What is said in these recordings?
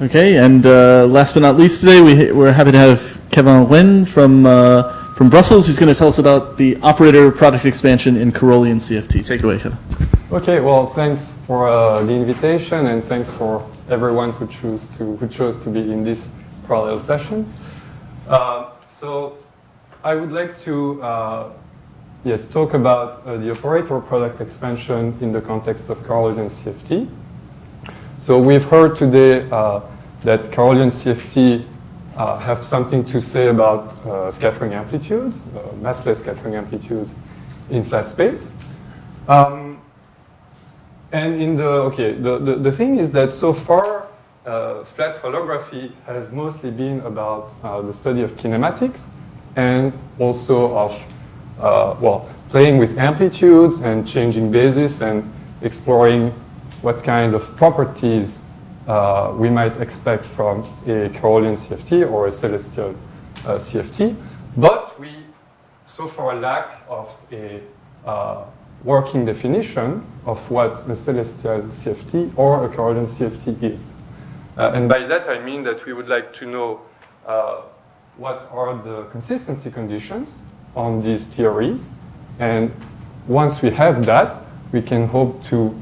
Okay, and last but not least today, we're happy to have Kevin Nguyen from Brussels, who's going to tell us about the operator product expansion in carrollian CFT. Take it away, Kevin. Okay, well, thanks for the invitation, and thanks for everyone who chose to be in this parallel session. So I would like to talk about the operator product expansion in the context of carrollian CFT. So we've heard today that carrollian CFT have something to say about scattering amplitudes, massless scattering amplitudes in flat space. And in the thing is that so far, flat holography has mostly been about the study of kinematics and also of playing with amplitudes and changing basis and exploring what kind of properties we might expect from a carrollian CFT or a celestial CFT. But we so far lack of a working definition of what a celestial CFT or a carrollian CFT is. And by that I mean that we would like to know what are the consistency conditions on these theories. And once we have that, we can hope to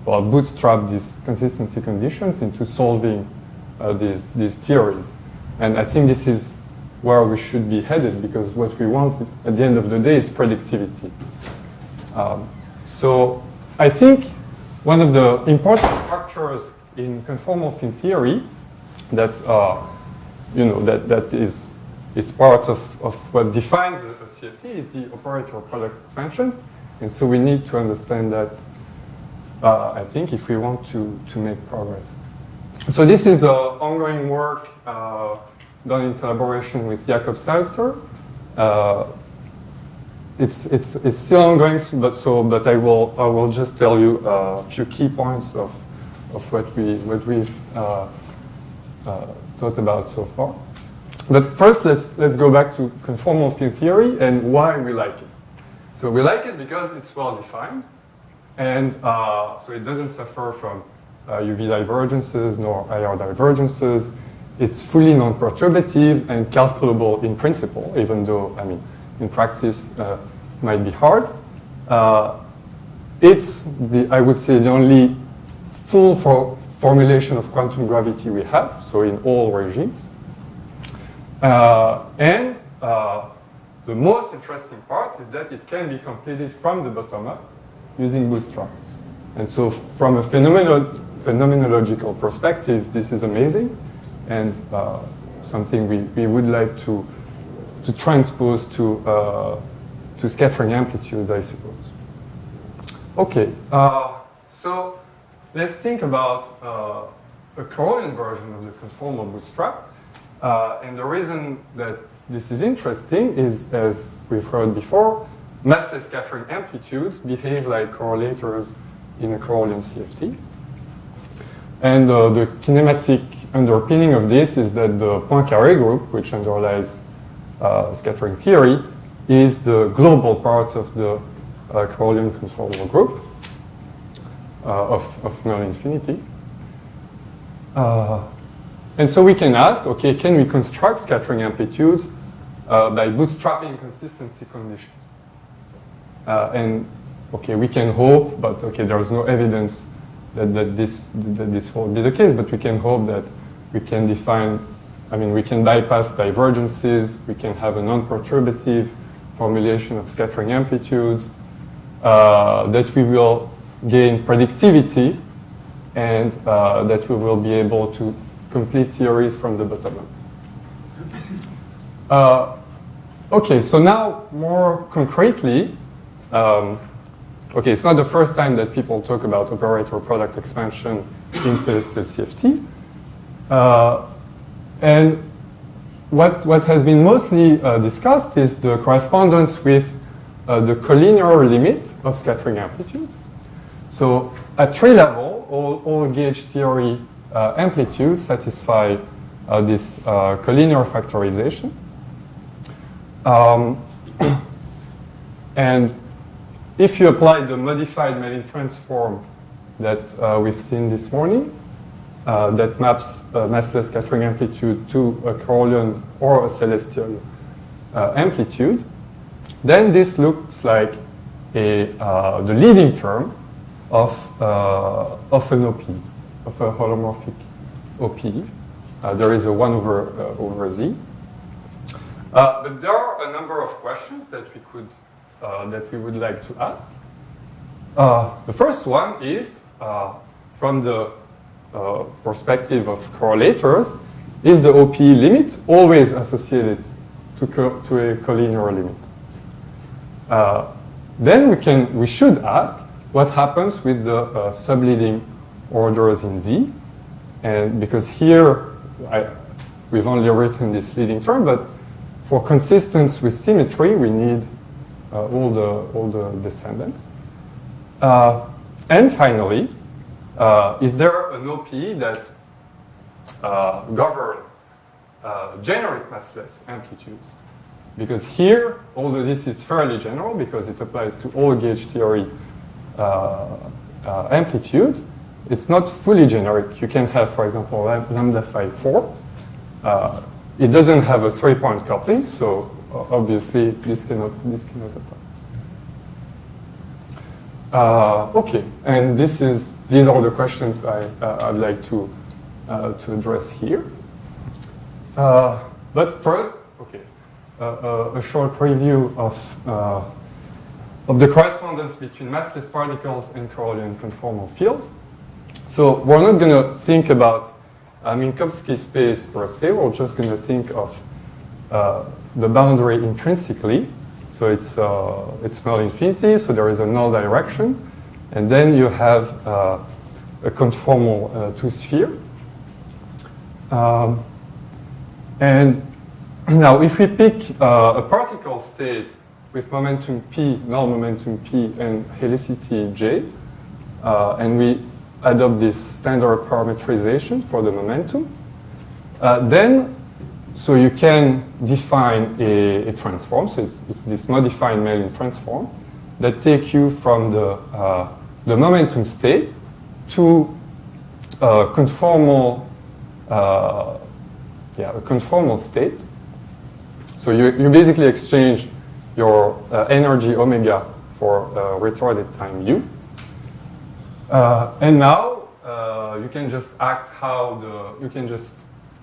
bootstrap these consistency conditions into solving these theories. And I think this is where we should be headed, because what we want at the end of the day is predictivity. So I think one of the important structures in conformal field theory that that is part of what defines a CFT is the operator product expansion. And so we need to understand that, I think, if we want to make progress. So this is ongoing work done in collaboration with Jakob Salzer. It's still ongoing, but I will just tell you a few key points of what we've thought about so far. But first, let's go back to conformal field theory and why we like it. So we like it because it's well defined, and so it doesn't suffer from UV divergences nor IR divergences. It's fully non-perturbative and calculable in principle, even though, I mean, in practice might be hard. It's I would say, the only full formulation of quantum gravity we have, so in all regimes. And the most interesting part is that it can be completed from the bottom up using bootstrap. And so from a phenomenological perspective, this is amazing, and something we would like to transpose to scattering amplitudes, I suppose. Okay, so let's think about a carrollian version of the conformal bootstrap. And the reason that this is interesting is, as we've heard before, massless scattering amplitudes behave like correlators in a carrollian CFT. And the kinematic underpinning of this is that the Poincaré group, which underlies scattering theory, is the global part of the carrollian conformal group of null infinity. And so we can ask, okay, can we construct scattering amplitudes by bootstrapping consistency conditions? And okay, we can hope, but okay, there's no evidence that this will be the case, but we can hope that we can define, I mean, we can bypass divergences, we can have a non-perturbative formulation of scattering amplitudes, that we will gain predictivity, and that we will be able to complete theories from the bottom up. Okay, so now more concretely, okay, it's not the first time that people talk about operator product expansion in celestial CFT. And what has been mostly discussed is the correspondence with the collinear limit of scattering amplitudes. So at tree level, all gauge theory amplitudes satisfy this collinear factorization. And if you apply the modified Mellin transform that we've seen this morning, that maps massless scattering amplitude to a Carrollian or a celestial amplitude, then this looks like the leading term of an OP, of a holomorphic OP. There is a 1 over Z. But there are a number of questions that we would like to ask. The first one is, from the perspective of correlators, is the OP limit always associated to a collinear limit? Then we should ask what happens with the subleading orders in Z, and because here we've only written this leading term, but for consistence with symmetry, we need all the descendants. And finally, is there an OP that governs generic massless amplitudes? Because here, although this is fairly general because it applies to all gauge theory amplitudes, it's not fully generic. You can have, for example, lambda phi 4. It doesn't have a 3-point coupling, so obviously this cannot apply. Okay, and these are the questions I'd like to address here. But first, okay, a short review of the correspondence between massless particles and Carrollian conformal fields. So we're not going to think about Minkowski space per se. We're just going to think of the boundary intrinsically. So it's null infinity, so there is a null direction. And then you have a conformal two-sphere. And now if we pick a particle state with momentum p, null momentum p, and helicity j, and we adopt this standard parametrization for the momentum, then so you can define a transform. So it's this modified Mellin transform that take you from the momentum state to a conformal state. So you basically exchange your energy omega for retarded time u. And now you can just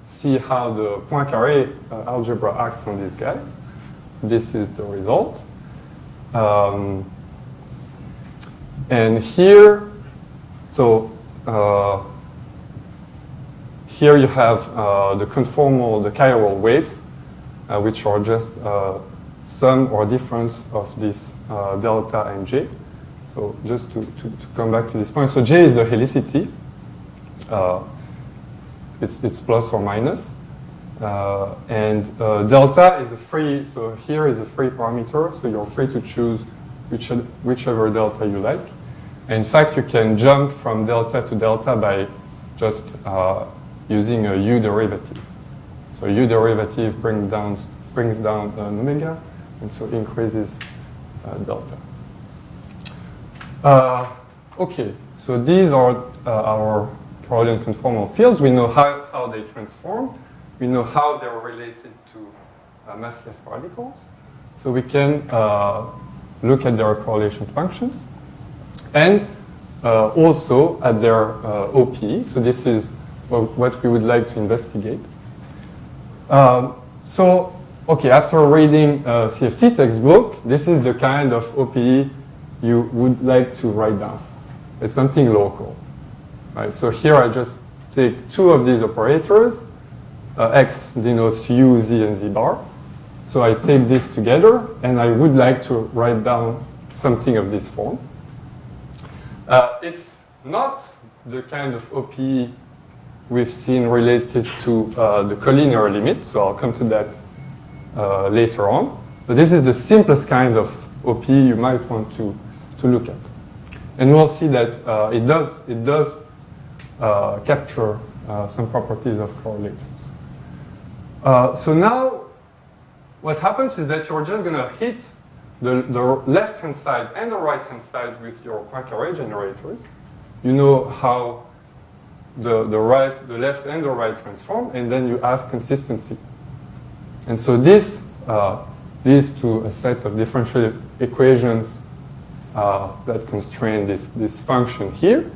see how the Poincaré algebra acts on these guys. This is the result. And here, so here you have the conformal, the chiral weights, which are just sum or difference of this delta and j. So just to come back to this point, so j is the helicity. It's plus or minus. And delta is a free, so here is a free parameter, so you're free to choose whichever delta you like. And in fact, you can jump from delta to delta by just using a u derivative. So u derivative brings down omega, and so increases delta. Okay, so these are our Carrollian conformal fields. We know how they transform. We know how they're related to massless particles. So we can look at their correlation functions and also at their OP. So this is what we would like to investigate. So, okay, after reading a CFT textbook, this is the kind of OPE you would like to write down. It's something local. Right? So here I just take two of these operators. X denotes U, Z, and Z bar. So I take this together, and I would like to write down something of this form. It's not the kind of OPE we've seen related to the collinear limit, so I'll come to that later on. But this is the simplest kind of OPE you might want to look at. And we'll see that it does capture some properties of correlators. So now what happens is that you're just going to hit the left-hand side and the right-hand side with your Poincaré generators. You know how the left and the right transform, and then you ask consistency. And so this leads to a set of differential equations that constrain this function here.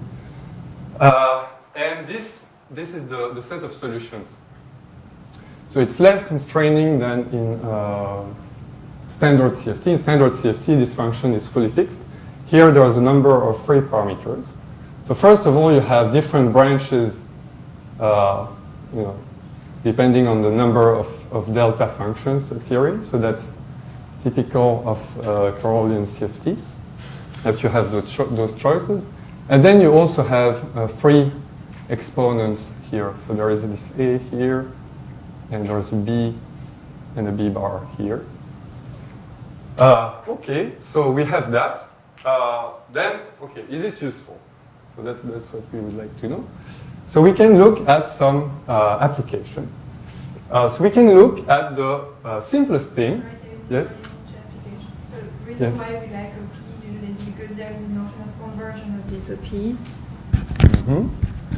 And this is the set of solutions. So it's less constraining than in standard CFT. In standard CFT, this function is fully fixed. Here, there is a number of free parameters. So first of all, you have different branches, depending on the number of delta functions appearing. So that's typical of carrollian CFT, that you have those choices. And then you also have free exponents here. So there is this A here, and there's a B and a B bar here. Okay, so we have that. Then, okay, is it useful? So that's what we would like to know. So we can look at some application. So we can look at the simplest thing. Yes? So the reason why we like OP usually is because there is a notion of conversion of this OP. Mm-hmm.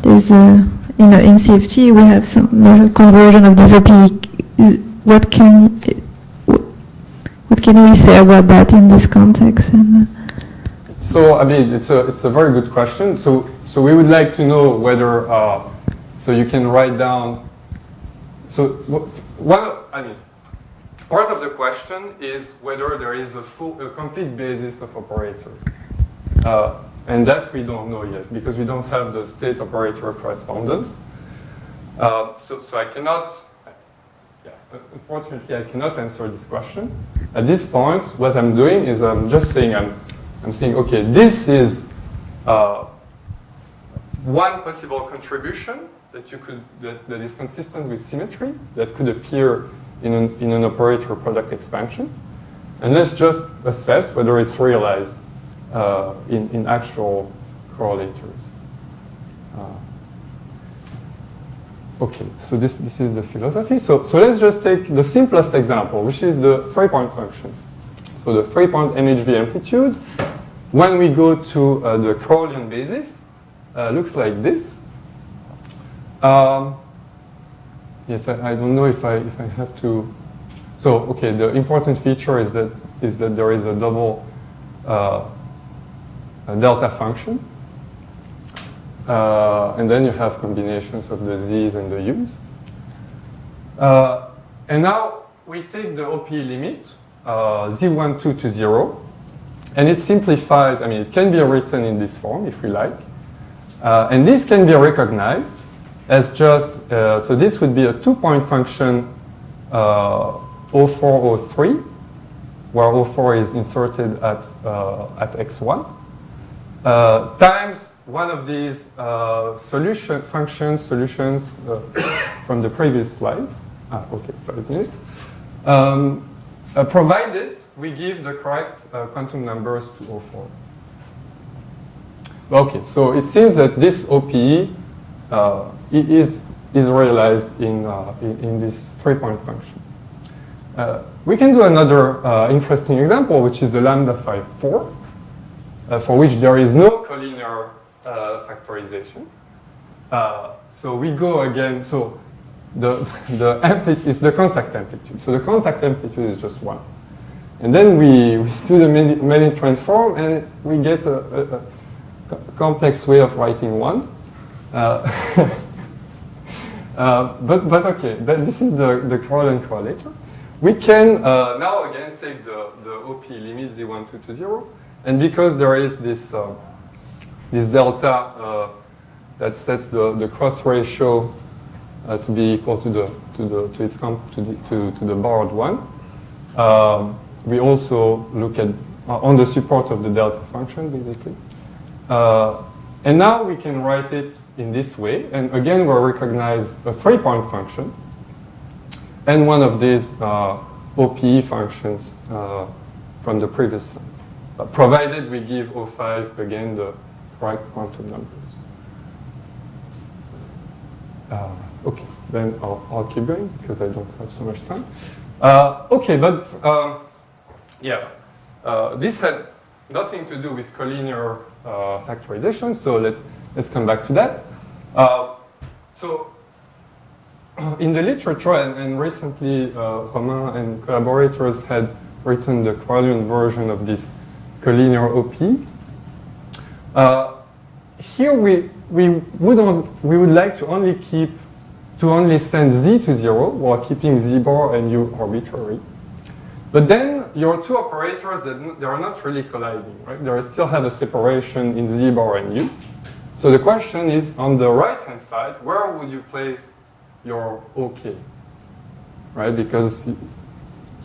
There's in CFT we have some notion of conversion of this OP. What can we say about that in this context? So I mean, it's a very good question. So we would like to know whether so you can write down. So part of the question is whether there is a complete basis of operator, and that we don't know yet because we don't have the state operator correspondence. So I cannot. Unfortunately, I cannot answer this question. At this point, what I'm doing is I'm just saying I'm saying, okay, this is one possible contribution that is consistent with symmetry that could appear in an operator product expansion, and let's just assess whether it's realized in actual correlators. Okay, so this is the philosophy. So let's just take the simplest example, which is the 3-point function. So the 3-point MHV amplitude, when we go to the carrollian basis, looks like this. Yes, I don't know if I have to. So okay, the important feature is that there is a double delta function. And then you have combinations of the z's and the u's. And now we take the OP limit, z12 to 0, and it simplifies. I mean, it can be written in this form if we like. And this can be recognized as just, so this would be a 2-point function 0403, where 04 is inserted at x1, times one of these solutions from the previous slides. Okay, 5 minutes. Provided we give the correct quantum numbers to 04. Okay, so it seems that this OPE is realized in this 3-point function. We can do another interesting example, which is the lambda phi 4, for which there is no collinear factorization. So we go again. So the amplitude is the contact amplitude. So the contact amplitude is just 1, and then we do the many transform, and we get a complex way of writing 1. But okay, this is the carrollian correlator. We can now again take the OP limit z12 to 0, and because there is this delta that sets the cross ratio to be equal to the borrowed one, we also look at on the support of the delta function basically. And now we can write it in this way. And again, we'll recognize a 3-point function and one of these OPE functions from the previous slides, provided we give O5 again the correct quantum numbers. Okay, then I'll keep going because I don't have so much time. Okay, but this had nothing to do with collinear factorization, so let's come back to that. So in the literature, and recently Romain and collaborators had written the carrollian version of this collinear OP. Here we would like to only send z to 0 while keeping z bar and u arbitrary. But then your two operators, they are not really colliding, right? They still have a separation in z bar and u. So the question is, on the right-hand side, where would you place your OK? Right? Because,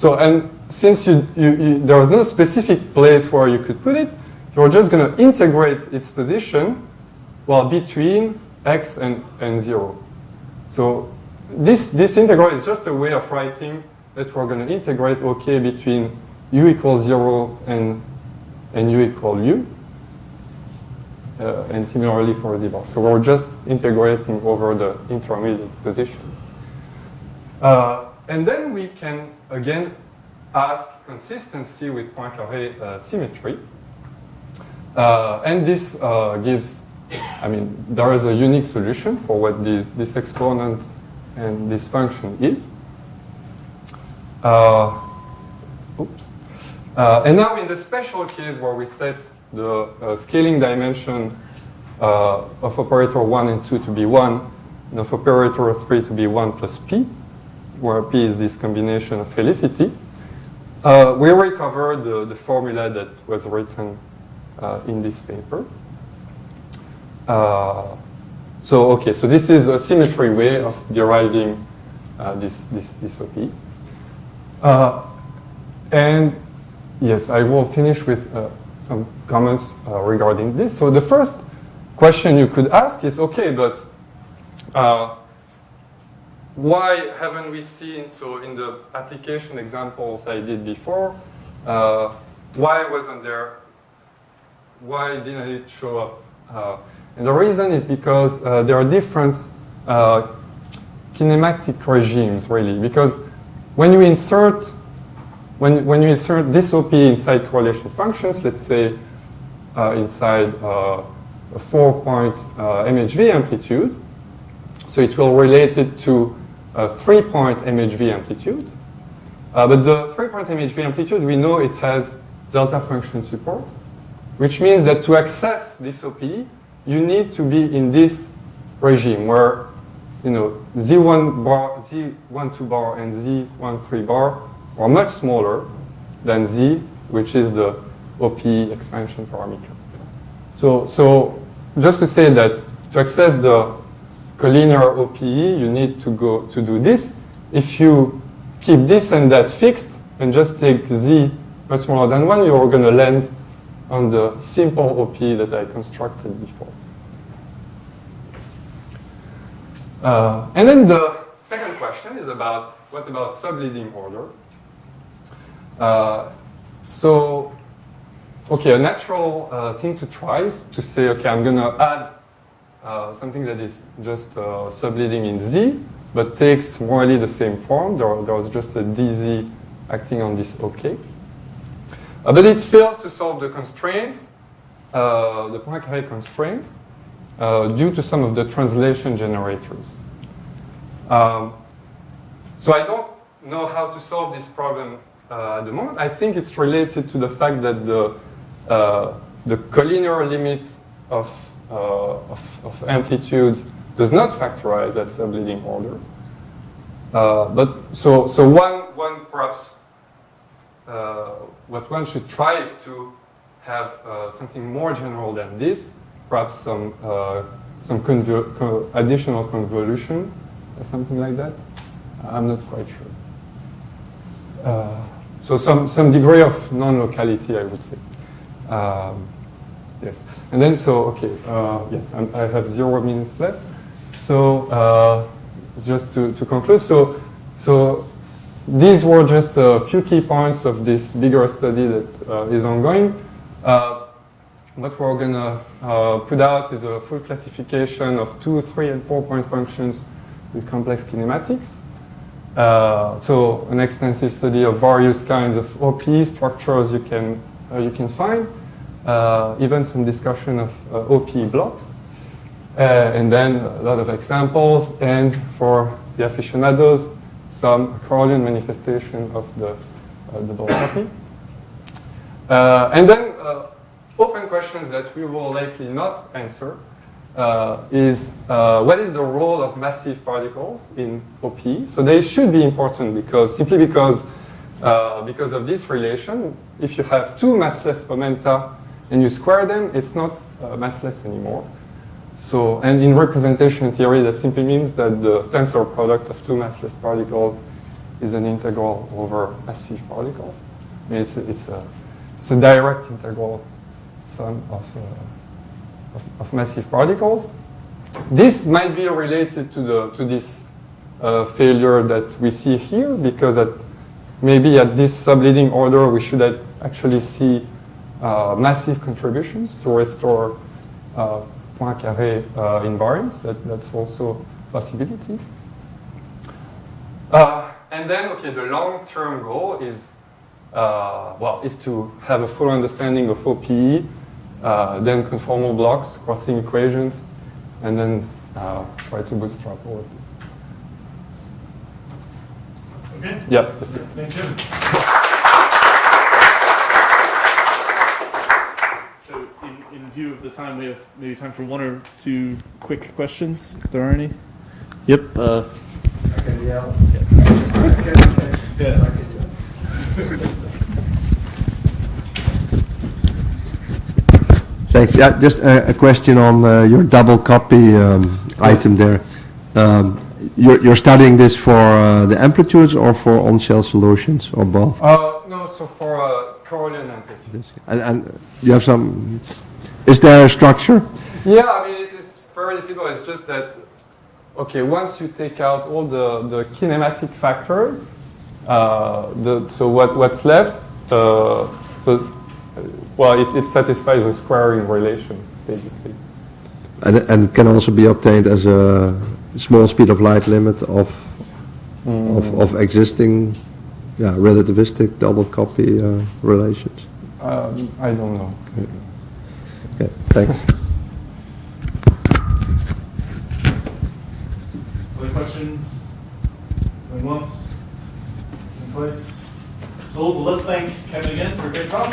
and since there was no specific place where you could put it, you're just going to integrate its position, well, between x and 0. So this integral is just a way of writing that we're going to integrate OK between u equals 0 and u equal u. And similarly for z bar. So we're just integrating over the intermediate position. And then we can, again, ask consistency with Poincaré symmetry. And this gives, there is a unique solution for what this exponent and this function is. And now in the special case where we set the scaling dimension of operator 1 and 2 to be 1, and of operator 3 to be 1 plus p, where p is this combination of helicity, we recover the formula that was written in this paper. So this is a symmetry way of deriving this OP. And yes, I will finish with some comments regarding this. So the first question you could ask is, okay, but why haven't we seen, so in the application examples I did before, why didn't it show up? And the reason is because there are different kinematic regimes, really, because when you insert this OP inside correlation functions, let's say inside a 4-point MHV amplitude, so it will relate it to a 3-point MHV amplitude. But the 3-point MHV amplitude, we know it has delta function support, which means that to access this OP, you need to be in this regime where Z12 bar and Z13 bar are much smaller than Z, which is the OP expansion parameter. So just to say that to access the collinear OPE, you need to do this. If you keep this and that fixed and just take Z much smaller than 1, you're going to land on the simple OP that I constructed before. And then the second question is about, what about subleading order? A natural thing to try is to say, okay, I'm going to add something that is just subleading in Z, but takes more or less the same form. There was just a DZ acting on this OK. But it fails to solve the constraints, the Poincaré constraints, due to some of the translation generators. So I don't know how to solve this problem at the moment. I think it's related to the fact that the collinear limit of amplitudes does not factorize at subleading order. But so one perhaps what one should try is to have something more general than this, perhaps some additional convolution or something like that. I'm not quite sure. So some degree of non-locality, I would say. Yes, and then yes, I have 0 minutes left. So just to conclude, so these were just a few key points of this bigger study that is ongoing. What we're going to put out is a full classification of 2, 3, and 4-point functions with complex kinematics. So an extensive study of various kinds of OP structures you can find, even some discussion of OP blocks. And then a lot of examples, and for the aficionados, some carrollian manifestation of the double copy. And then open questions that we will likely not answer is what is the role of massive particles in OP? So they should be important simply because of this relation. If you have two massless momenta and you square them, it's not massless anymore. So, and in representation theory, that simply means that the tensor product of two massless particles is an integral over massive particles. I mean, it's a direct integral sum of massive particles. This might be related to this failure that we see here, because maybe at this subleading order we should actually see massive contributions to restore Poincaré invariance. That's also a possibility. And then, okay, the long-term goal is to have a full understanding of OPE, then conformal blocks, crossing equations, and then try to bootstrap all of this. Okay. Yeah, that's it. Thank you. So, in view of the time, we have maybe time for one or two quick questions, if there are any. Yep. I can yell. Yeah. Thanks. Yeah, just a question on your double copy item there. You're studying this for the amplitudes or for on-shell solutions, or both? No, so for carrollian amplitude. And you have some... Is there a structure? Yeah, I mean, it's very simple. It's just that, okay, once you take out all the kinematic factors, so what's left, it satisfies a squaring relation, basically. And it can also be obtained as a small speed of light limit of existing relativistic double copy relations. I don't know. Okay, thanks. Other questions? Going once? Going twice? So let's thank Kevin again for a great talk.